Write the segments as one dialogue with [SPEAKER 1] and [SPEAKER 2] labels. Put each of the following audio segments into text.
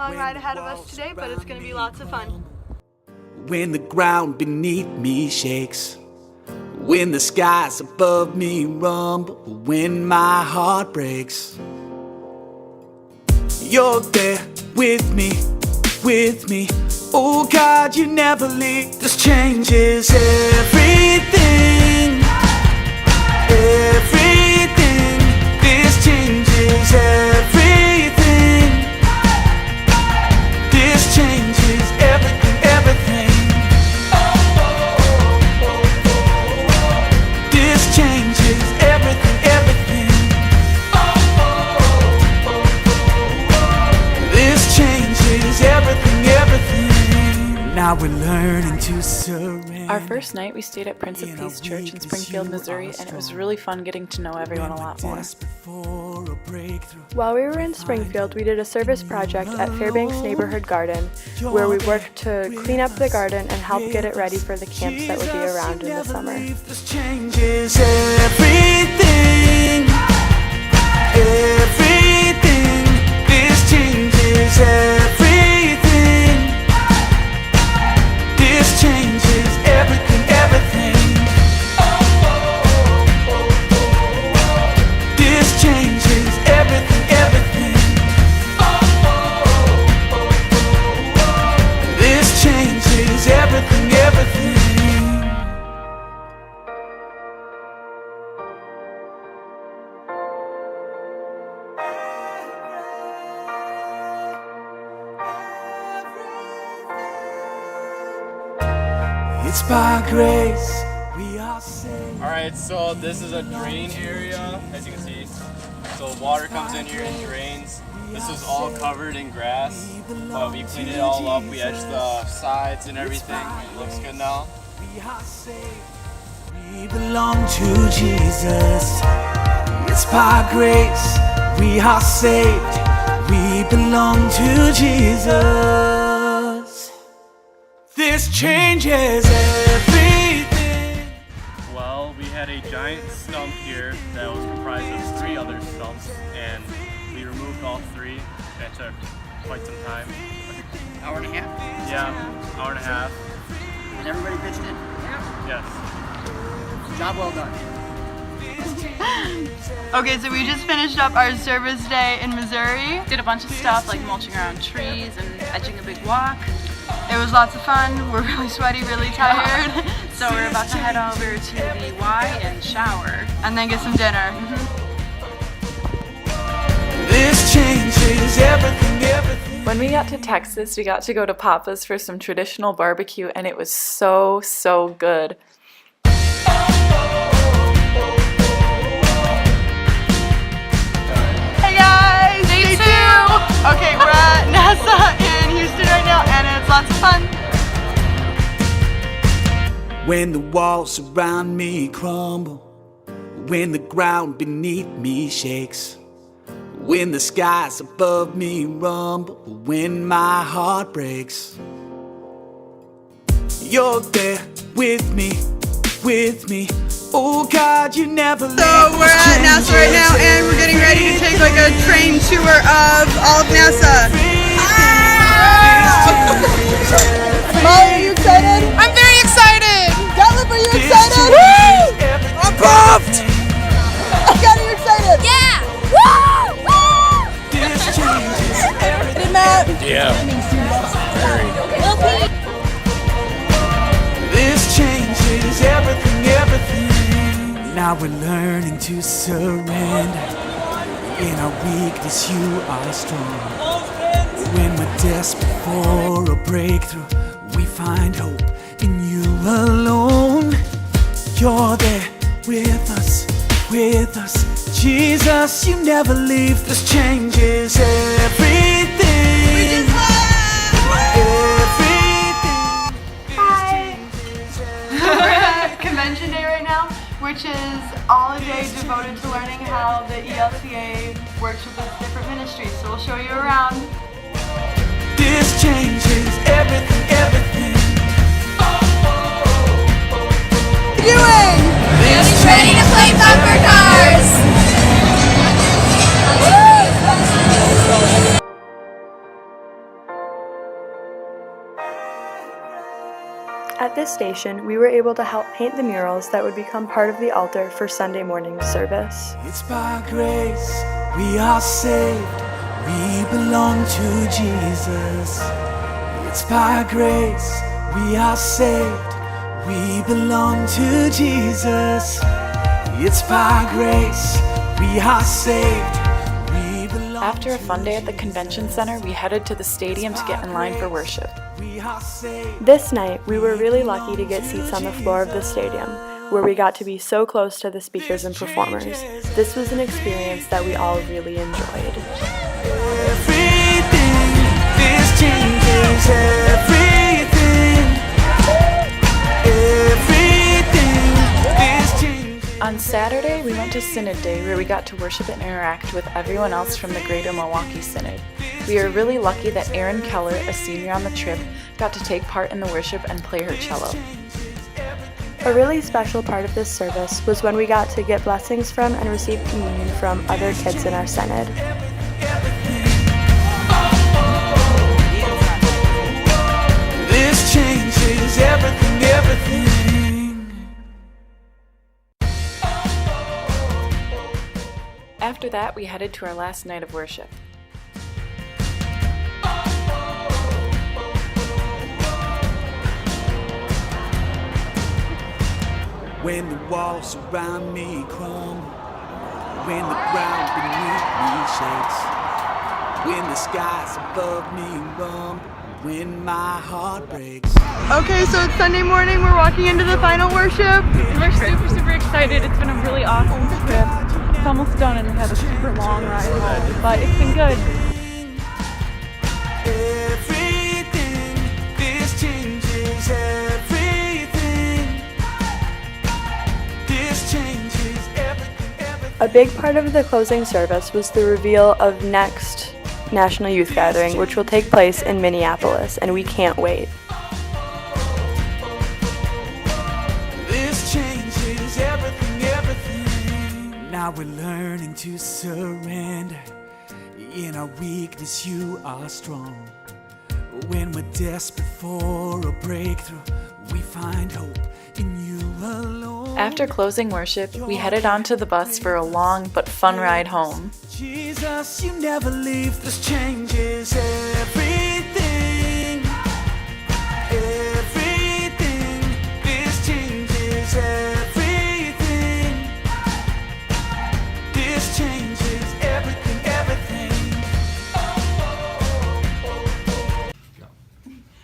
[SPEAKER 1] long ride ahead of us today, but it's going to be lots of fun.
[SPEAKER 2] When the ground beneath me shakes, when the skies above me rumble, when my heart breaks, you're there with me, with me. Oh God, you never leave. This changes everything, everything. This changes everything. This changes everything, everything. This changes everything, everything. This changes everything, everything. Now we're learning to surrender.
[SPEAKER 3] Our first night we stayed at Prince of Peace Church in Springfield, Missouri, and it was really fun getting to know everyone a lot more.
[SPEAKER 1] While we were in Springfield, we did a service project at Fairbanks Neighborhood Garden, where we worked to clean up the garden and help get it ready for the camps that would be around in the summer.
[SPEAKER 2] This changes everything, everything. This changes everything. This changes everything, everything. This changes everything, everything. This changes everything, everything. It's by grace we are saved.
[SPEAKER 4] Alright, so this is a drain area, as you can see. So water comes in here and drains. This was all covered in grass, but we cleaned it all up. We edged the sides and everything. It looks good now.
[SPEAKER 2] We are saved. We belong to Jesus. It's by grace we are saved. We belong to Jesus. This changes everything.
[SPEAKER 4] Well, we had a giant stump here that was comprised of 3 other stumps, and we removed all 3. That took quite some time.
[SPEAKER 5] Hour and a half?
[SPEAKER 4] Yeah, hour and a half.
[SPEAKER 5] And everybody pitched in?
[SPEAKER 4] Yes.
[SPEAKER 5] Job well done.
[SPEAKER 1] Okay, so we just finished up our service day in Missouri.
[SPEAKER 3] Did a bunch of stuff like mulching around trees and edging a big walk.
[SPEAKER 1] It was lots of fun. We're really sweaty, really tired.
[SPEAKER 3] So we're about to head over to the Y and shower.
[SPEAKER 1] And then get some dinner.
[SPEAKER 2] This changes everything, everything.
[SPEAKER 3] When we got to Texas, we got to go to Papa's for some traditional barbecue, and it was so good.
[SPEAKER 1] Hey guys! Day 2! Okay, we're at NASA in Houston right now, and it's lots of fun.
[SPEAKER 2] When the walls around me crumble, when the ground beneath me shakes, when the skies above me rumble, when my heart breaks, you're there with me, with me. Oh God, you never leave.
[SPEAKER 1] So we're at NASA right now, and we're getting ready to take like a train tour of all of NASA. Molly, are you excited? I'm very excited! Detlef, are you excited? Woo! I'm pumped! Scott, are you excited? Yeah! Woo! Woo!
[SPEAKER 2] This changes everything.
[SPEAKER 1] Matt?
[SPEAKER 4] Yeah.
[SPEAKER 2] This changes everything, everything. Now we're learning to surrender. In our weakness, you are strong. When we're desperate for a breakthrough, we find hope in you alone. You're there with us, with us. Jesus, you never leave. This changes everything. Everything.
[SPEAKER 1] Hi! We're at Convention Day right now, which is all a day devoted to learning how the ELCA works with its different ministries. So we'll show you around.
[SPEAKER 2] This changes everything, everything.
[SPEAKER 1] What are you doing?
[SPEAKER 2] This
[SPEAKER 6] Ready to play bumper cars!
[SPEAKER 7] At this station, we were able to help paint the murals that would become part of the altar for Sunday morning service.
[SPEAKER 2] It's by grace we are saved. We belong to Jesus. It's by grace we are saved. We belong to Jesus. It's by grace we are saved. We belong.
[SPEAKER 3] After a fun day at the convention center, we headed to the stadium to get in line for worship.
[SPEAKER 2] We are saved.
[SPEAKER 7] This night, we were really lucky to get seats on the floor of the stadium, where we got to be so close to the speakers and performers. This was an experience that we all really enjoyed.
[SPEAKER 2] Everything, this changes everything. Everything, this changes.
[SPEAKER 3] On Saturday, we went to Synod Day, where we got to worship and interact with everyone else from the Greater Milwaukee Synod. We are really lucky that Erin Keller, a senior on the trip, got to take part in the worship and play her cello.
[SPEAKER 7] A really special part of this service was when we got to get blessings from and receive communion from other kids in our synod.
[SPEAKER 2] This changes everything, everything.
[SPEAKER 3] After that, we headed to our last night of worship.
[SPEAKER 2] When the walls around me crumble, when the ground beneath me shakes, when the skies above me rumble, when my heart breaks.
[SPEAKER 1] Okay, so it's Sunday morning. We're walking into the final worship.
[SPEAKER 8] We're super excited. It's been a really awesome trip. It's almost done and we had a super long ride home, but it's been good.
[SPEAKER 2] Everything, this changes everything. This changes everything.
[SPEAKER 7] A big part of the closing service was the reveal of next National Youth Gathering, which will take place in Minneapolis, and we can't wait.
[SPEAKER 2] This changes everything, everything. Now we're learning to surrender. In our weakness, you are strong. When we're desperate for a breakthrough, we find hope in you alone.
[SPEAKER 3] After closing worship, we headed onto the bus for a long but fun ride home.
[SPEAKER 2] Jesus, you never leave. This changes everything. Everything. This changes everything. This changes everything, everything.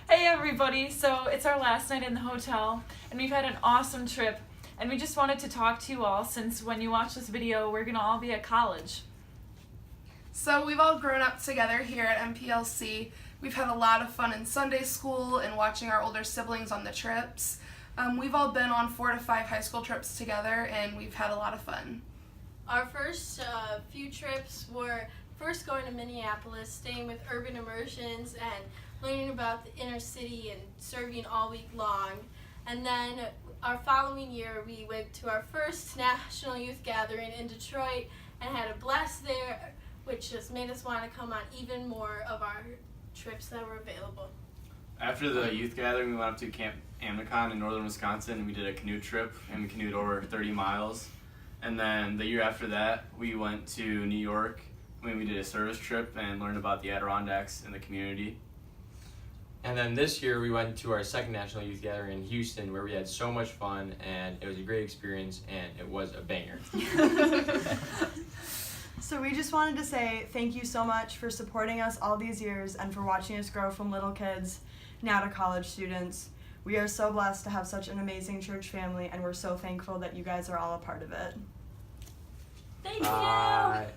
[SPEAKER 8] Hey everybody, so it's our last night in the hotel and we've had an awesome trip and we just wanted to talk to you all since when you watch this video we're gonna all be at college.
[SPEAKER 9] So we've all grown up together here at MPLC. We've had a lot of fun in Sunday school and watching our older siblings on the trips. We've all been on 4 to 5 high school trips together and we've had a lot of fun.
[SPEAKER 6] Our first few trips were first going to Minneapolis, staying with urban immersions and learning about the inner city and serving all week long. And then our following year we went to our first National Youth Gathering in Detroit and had a blast there, which just made us want to come on even more of our trips that were available.
[SPEAKER 4] After the youth gathering, we went up to Camp Amicon in northern Wisconsin and we did a canoe trip and we canoed over 30 miles. And then the year after that, we went to New York when we did a service trip and learned about the Adirondacks and the community.
[SPEAKER 10] And then this year we went to our second National Youth Gathering in Houston where we had so much fun and it was a great experience and it was a banger.
[SPEAKER 1] So we just wanted to say thank you so much for supporting us all these years and for watching us grow from little kids now to college students. We are so blessed to have such an amazing church family and we're so thankful that you guys are all a part of it.
[SPEAKER 6] Thank you!